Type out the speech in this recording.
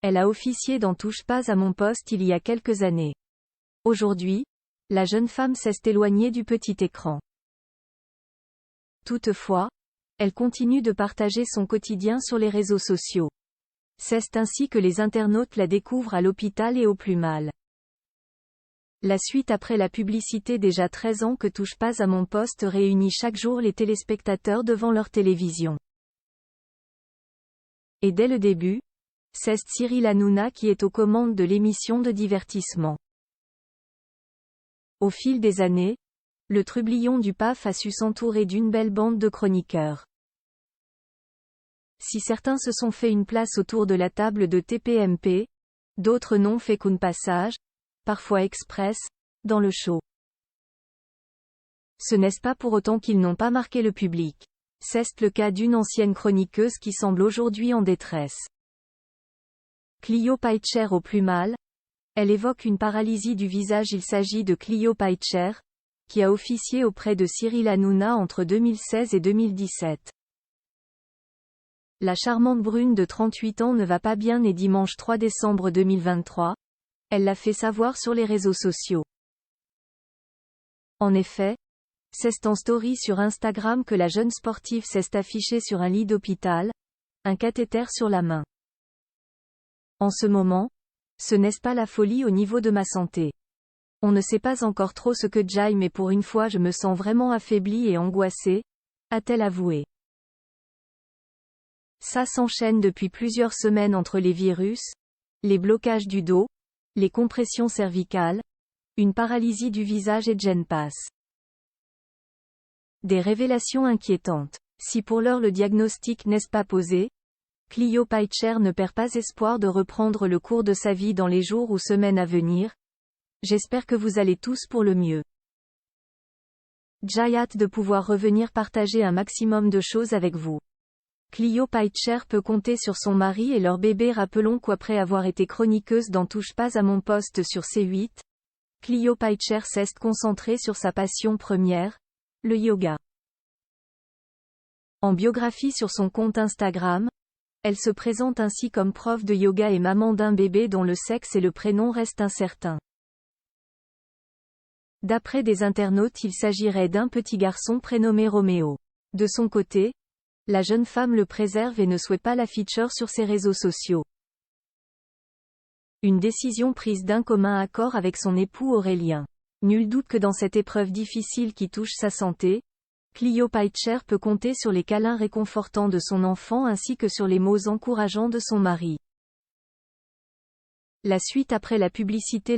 Elle a officié dans Touche pas à mon poste il y a quelques années. Aujourd'hui, la jeune femme s'est éloignée du petit écran. Toutefois, elle continue de partager son quotidien sur les réseaux sociaux. C'est ainsi que les internautes la découvrent à l'hôpital et au plus mal. La suite après la publicité déjà 13 ans que Touche pas à mon poste réunit chaque jour les téléspectateurs devant leur télévision. Et dès le début, c'est Cyril Hanouna qui est aux commandes de l'émission de divertissement. Au fil des années, le trublion du PAF a su s'entourer d'une belle bande de chroniqueurs. Si certains se sont fait une place autour de la table de TPMP, d'autres n'ont fait qu'un passage, parfois express, dans le show. Ce n'est pas pour autant qu'ils n'ont pas marqué le public. C'est le cas d'une ancienne chroniqueuse qui semble aujourd'hui en détresse. Clio Peitscher au plus mal. Elle évoque une paralysie du visage. Il s'agit de Clio Peitscher, qui a officié auprès de Cyril Hanouna entre 2016 et 2017. La charmante brune de 38 ans ne va pas bien et dimanche 3 décembre 2023, elle l'a fait savoir sur les réseaux sociaux. En effet, c'est en story sur Instagram que la jeune sportive s'est affichée sur un lit d'hôpital, un cathéter sur la main. En ce moment, ce n'est pas la folie au niveau de ma santé. On ne sait pas encore trop ce que j'aille mais pour une fois je me sens vraiment affaiblie et angoissée, a-t-elle avoué. Ça s'enchaîne depuis plusieurs semaines entre les virus, les blocages du dos, les compressions cervicales, une paralysie du visage et j'en passe. Des révélations inquiétantes. Si pour l'heure le diagnostic n'est pas posé, Clio Peitscher ne perd pas espoir de reprendre le cours de sa vie dans les jours ou semaines à venir. J'espère que vous allez tous pour le mieux. J'ai hâte de pouvoir revenir partager un maximum de choses avec vous. Clio Peitscher peut compter sur son mari et leur bébé. Rappelons qu'après avoir été chroniqueuse dans Touche pas à mon poste sur C8, Clio Peitscher s'est concentrée sur sa passion première, le yoga. En biographie sur son compte Instagram, elle se présente ainsi comme prof de yoga et maman d'un bébé dont le sexe et le prénom restent incertains. D'après des internautes, il s'agirait d'un petit garçon prénommé Roméo. De son côté, la jeune femme le préserve et ne souhaite pas la feature sur ses réseaux sociaux. Une décision prise d'un commun accord avec son époux Aurélien. Nul doute que dans cette épreuve difficile qui touche sa santé, Clio Peitscher peut compter sur les câlins réconfortants de son enfant ainsi que sur les mots encourageants de son mari. La suite après la publicité.